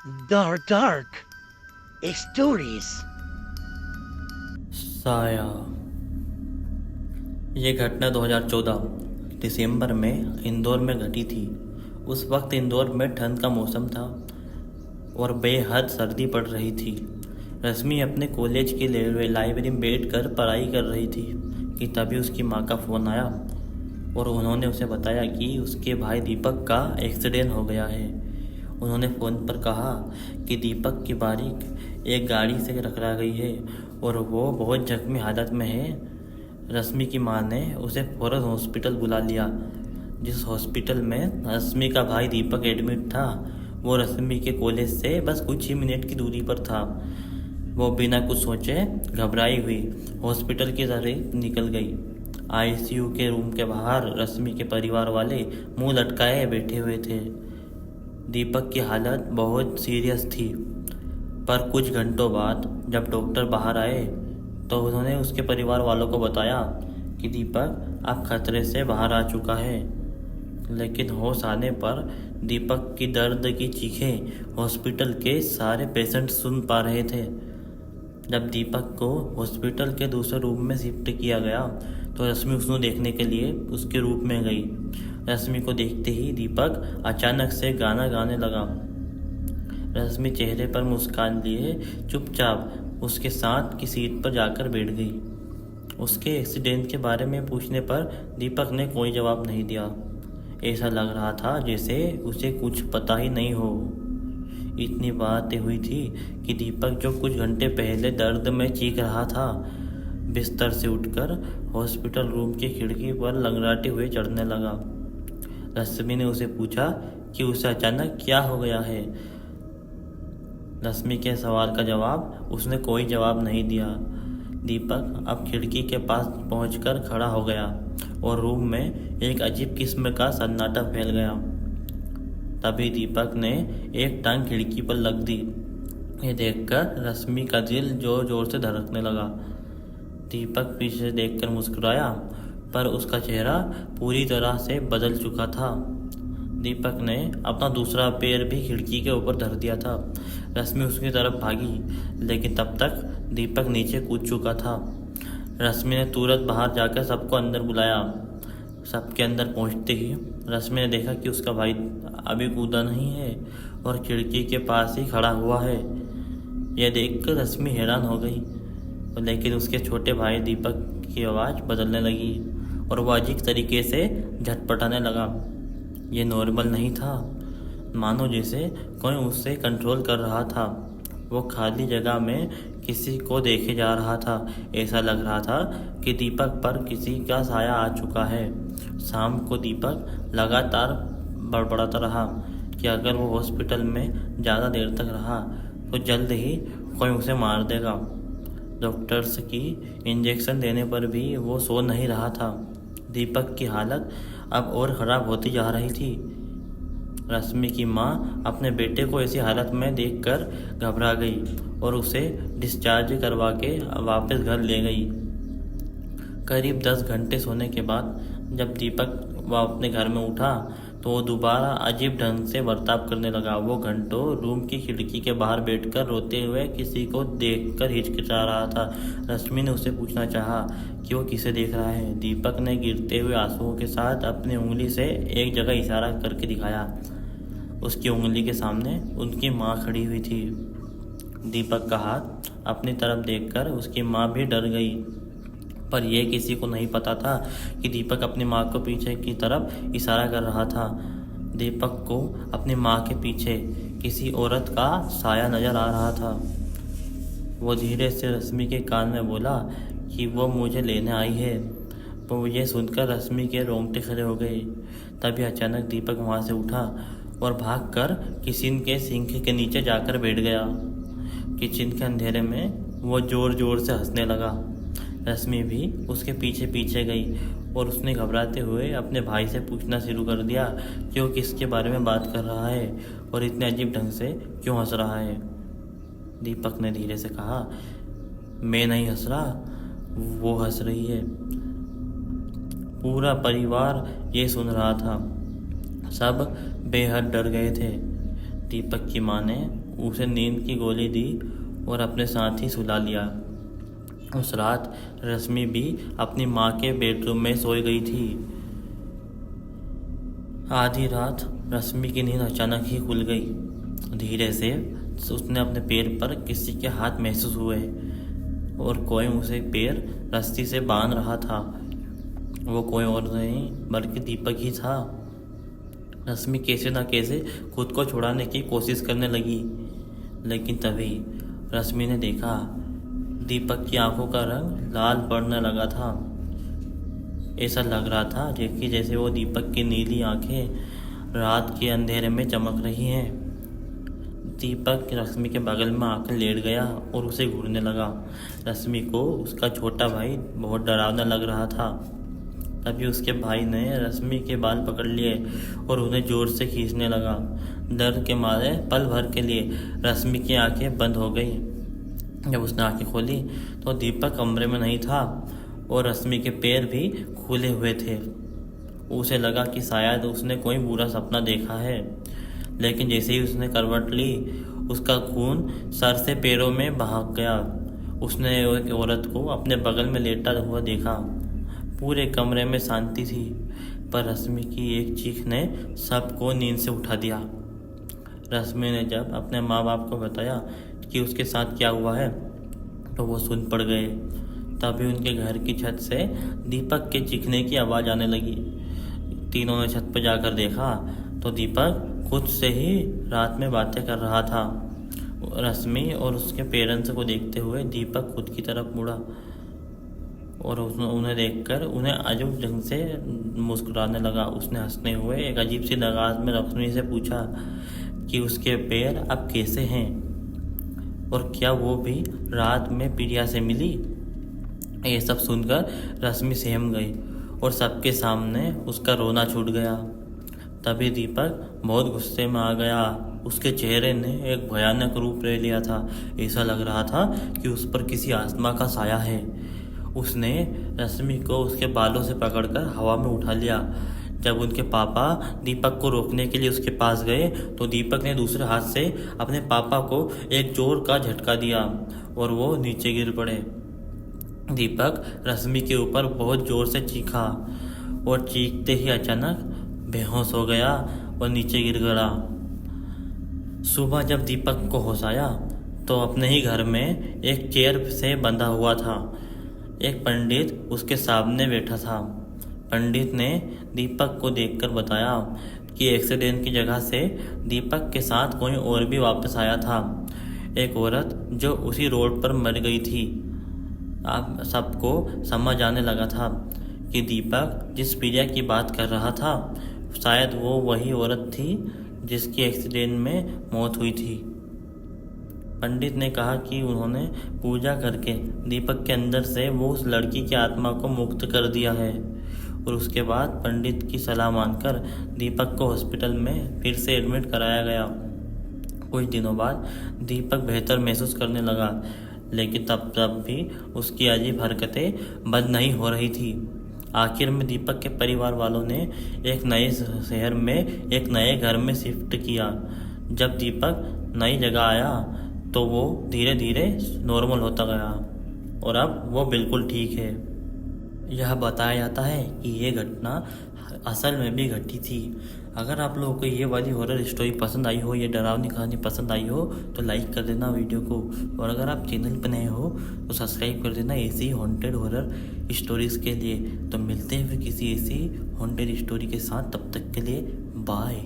Dark Stories. साया। ये घटना 2014 दिसंबर में इंदौर में घटी थी। उस वक्त इंदौर में ठंड का मौसम था और बेहद सर्दी पड़ रही थी। रश्मि अपने कॉलेज की लाइब्रेरी में बैठकर पढ़ाई कर रही थी कि तभी उसकी माँ का फ़ोन आया और उन्होंने उसे बताया कि उसके भाई दीपक का एक्सीडेंट हो गया है। उन्होंने फ़ोन पर कहा कि दीपक की बाइक एक गाड़ी से टकरा गई है और वो बहुत जख्मी हालत में है। रश्मि की मां ने उसे फ़ौरन हॉस्पिटल बुला लिया। जिस हॉस्पिटल में रश्मि का भाई दीपक एडमिट था वो रश्मि के कॉलेज से बस कुछ ही मिनट की दूरी पर था। वो बिना कुछ सोचे घबराई हुई हॉस्पिटल की तरफ निकल गई। आईसीयू के रूम के बाहर रश्मि के परिवार वाले मुंह लटकाए बैठे हुए थे। दीपक की हालत बहुत सीरियस थी, पर कुछ घंटों बाद जब डॉक्टर बाहर आए तो उन्होंने उसके परिवार वालों को बताया कि दीपक अब खतरे से बाहर आ चुका है। लेकिन होश आने पर दीपक की दर्द की चीखें हॉस्पिटल के सारे पेशेंट सुन पा रहे थे। जब दीपक को हॉस्पिटल के दूसरे रूम में शिफ्ट किया गया तो रश्मि उसको देखने के लिए उसके रूम में गई। रश्मि को देखते ही दीपक अचानक से गाना गाने लगा। रश्मि चेहरे पर मुस्कान लिए चुपचाप उसके साथ की सीट पर जाकर बैठ गई। उसके एक्सीडेंट के बारे में पूछने पर दीपक ने कोई जवाब नहीं दिया। ऐसा लग रहा था जैसे उसे कुछ पता ही नहीं हो। इतनी बातें हुई थी कि दीपक जो कुछ घंटे पहले दर्द में चीख रहा था बिस्तर से उठकर हॉस्पिटल रूम की खिड़की पर लंगड़ाते हुए चढ़ने लगा। रश्मि ने उसे पूछा कि उसे अचानक क्या हो गया है। रश्मि के सवाल का जवाब उसने कोई जवाब नहीं दिया। दीपक अब खिड़की के पास पहुंचकर खड़ा हो गया और रूम में एक अजीब किस्म का सन्नाटा फैल गया। तभी दीपक ने एक टांग खिड़की पर लग दी। ये देखकर रश्मि का दिल जोर जोर से धड़कने लगा। दीपक पीछे देखकर मुस्कुराया, पर उसका चेहरा पूरी तरह से बदल चुका था। दीपक ने अपना दूसरा पैर भी खिड़की के ऊपर धर दिया था। रश्मि उसकी तरफ भागी, लेकिन तब तक दीपक नीचे कूद चुका था। रश्मि ने तुरंत बाहर जाकर सबको अंदर बुलाया। सबके अंदर पहुंचते ही रश्मि ने देखा कि उसका भाई अभी कूदा नहीं है और खिड़की के पास ही खड़ा हुआ है। यह देखकर रश्मि हैरान हो गई, लेकिन उसके छोटे भाई दीपक की आवाज़ बदलने लगी और वह अजीब तरीके से झटपटाने लगा। ये नॉर्मल नहीं था, मानो जैसे कोई उससे कंट्रोल कर रहा था। वो खाली जगह में किसी को देखे जा रहा था। ऐसा लग रहा था कि दीपक पर किसी का साया आ चुका है। शाम को दीपक लगातार बड़बड़ाता रहा कि अगर वो हॉस्पिटल में ज़्यादा देर तक रहा तो जल्द ही कोई उसे मार देगा। डॉक्टर्स की इंजेक्शन देने पर भी वो सो नहीं रहा था। दीपक की हालत अब और ख़राब होती जा रही थी। रश्मि की माँ अपने बेटे को ऐसी हालत में देखकर घबरा गई और उसे डिस्चार्ज करवा के वापस घर ले गई। करीब 10 घंटे सोने के बाद जब दीपक वह अपने घर में उठा तो वो दोबारा अजीब ढंग से बर्ताव करने लगा। वो घंटों रूम की खिड़की के बाहर बैठकर रोते हुए किसी को देखकर हिचकिचा रहा था। रश्मि ने उसे पूछना चाहा कि वो किसे देख रहा है। दीपक ने गिरते हुए आंसुओं के साथ अपनी उंगली से एक जगह इशारा करके दिखाया। उसकी उंगली के सामने उनकी माँ खड़ी हुई थी। दीपक का हाथ अपनी तरफ देखकर उसकी माँ भी डर गई, पर यह किसी को नहीं पता था कि दीपक अपनी माँ को पीछे की तरफ इशारा कर रहा था। दीपक को अपनी माँ के पीछे किसी औरत का साया नजर आ रहा था। वो धीरे से रश्मि के कान में बोला कि वो मुझे लेने आई है। वो ये सुनकर रश्मि के रोंगटे खड़े हो गए। तभी अचानक दीपक वहाँ से उठा और भागकर किचन के सिंक के नीचे जाकर बैठ गया। किचन के अंधेरे में वो जोर जोर से हंसने लगा। रश्मि भी उसके पीछे पीछे गई और उसने घबराते हुए अपने भाई से पूछना शुरू कर दिया कि वो किसके बारे में बात कर रहा है और इतने अजीब ढंग से क्यों हंस रहा है। दीपक ने धीरे से कहा, मैं नहीं हंस रहा, वो हंस रही है। पूरा परिवार ये सुन रहा था। सब बेहद डर गए थे। दीपक की माँ ने उसे नींद की गोली दी और अपने साथ ही सुला लिया। उस रात रश्मि भी अपनी माँ के बेडरूम में सोई गई थी। आधी रात रश्मि की नींद अचानक ही खुल गई। धीरे से उसने अपने पैर पर किसी के हाथ महसूस हुए और कोई उसे पैर रस्सी से बांध रहा था। वो कोई और नहीं बल्कि दीपक ही था। रश्मि कैसे न कैसे खुद को छुड़ाने की कोशिश करने लगी, लेकिन तभी रश्मि ने देखा दीपक की आंखों का रंग लाल पड़ने लगा था। ऐसा लग रहा था जैसे वो दीपक की नीली आंखें रात के अंधेरे में चमक रही हैं। दीपक रश्मि के बगल में आकर लेट गया और उसे घूरने लगा। रश्मि को उसका छोटा भाई बहुत डरावना लग रहा था। तभी उसके भाई ने रश्मि के बाल पकड़ लिए और उन्हें जोर से खींचने लगा। डर के मारे पल भर के लिए रश्मि की आंखें बंद हो गई। जब उसने आंखें खोली तो दीपक कमरे में नहीं था और रश्मि के पैर भी खुले हुए थे। उसे लगा कि शायद उसने कोई बुरा सपना देखा है, लेकिन जैसे ही उसने करवट ली उसका खून सर से पैरों में भाग गया। उसने एक औरत को अपने बगल में लेटा हुआ देखा। पूरे कमरे में शांति थी, पर रश्मि की एक चीख ने सबको नींद से उठा दिया। रश्मि ने जब अपने माँ बाप को बताया कि उसके साथ क्या हुआ है तो वो सुन पड़ गए। तभी उनके घर की छत से दीपक के चीखने की आवाज़ आने लगी। तीनों ने छत पर जाकर देखा तो दीपक खुद से ही रात में बातें कर रहा था। रश्मि और उसके पेरेंट्स को देखते हुए दीपक खुद की तरफ मुड़ा और उन्हें देखकर उन्हें अजीब ढंग से मुस्कुराने लगा। उसने हंसते हुए एक अजीब सी अंदाज में रश्मि से पूछा कि उसके पैर अब कैसे हैं और क्या वो भी रात में पीड़िया से मिली। ये सब सुनकर रश्मि सहम गई और सबके सामने उसका रोना छूट गया। तभी दीपक बहुत गुस्से में आ गया। उसके चेहरे ने एक भयानक रूप ले लिया था। ऐसा लग रहा था कि उस पर किसी आत्मा का साया है। उसने रश्मि को उसके बालों से पकड़कर हवा में उठा लिया। जब उनके पापा दीपक को रोकने के लिए उसके पास गए तो दीपक ने दूसरे हाथ से अपने पापा को एक जोर का झटका दिया और वो नीचे गिर पड़े। दीपक रश्मि के ऊपर बहुत जोर से चीखा और चीखते ही अचानक बेहोश हो गया और नीचे गिर गया। सुबह जब दीपक को होश आया तो अपने ही घर में एक चेयर से बंधा हुआ था। एक पंडित उसके सामने बैठा था। पंडित ने दीपक को देखकर बताया कि एक्सीडेंट की जगह से दीपक के साथ कोई और भी वापस आया था, एक औरत जो उसी रोड पर मर गई थी। आप सबको समझ आने लगा था कि दीपक जिस पीड़िया की बात कर रहा था शायद वो वही औरत थी जिसकी एक्सीडेंट में मौत हुई थी। पंडित ने कहा कि उन्होंने पूजा करके दीपक के अंदर से वो उस लड़की की आत्मा को मुक्त कर दिया है और उसके बाद पंडित की सलाह मानकर दीपक को हॉस्पिटल में फिर से एडमिट कराया गया। कुछ दिनों बाद दीपक बेहतर महसूस करने लगा, लेकिन तब भी उसकी अजीब हरकतें बंद नहीं हो रही थी। आखिर में दीपक के परिवार वालों ने एक नए शहर में एक नए घर में शिफ्ट किया। जब दीपक नई जगह आया तो वो धीरे धीरे नॉर्मल होता गया और अब वो बिल्कुल ठीक है। यह बताया जाता है कि ये घटना असल में भी घटी थी। अगर आप लोगों को ये वाली हॉरर स्टोरी पसंद आई हो, ये डरावनी कहानी पसंद आई हो तो लाइक कर देना वीडियो को, और अगर आप चैनल पर नए हो तो सब्सक्राइब कर देना ऐसी हॉन्टेड हॉरर स्टोरीज़ के लिए। तो मिलते हैं फिर किसी ऐसी हॉन्टेड स्टोरी के साथ, तब तक के लिए बाय।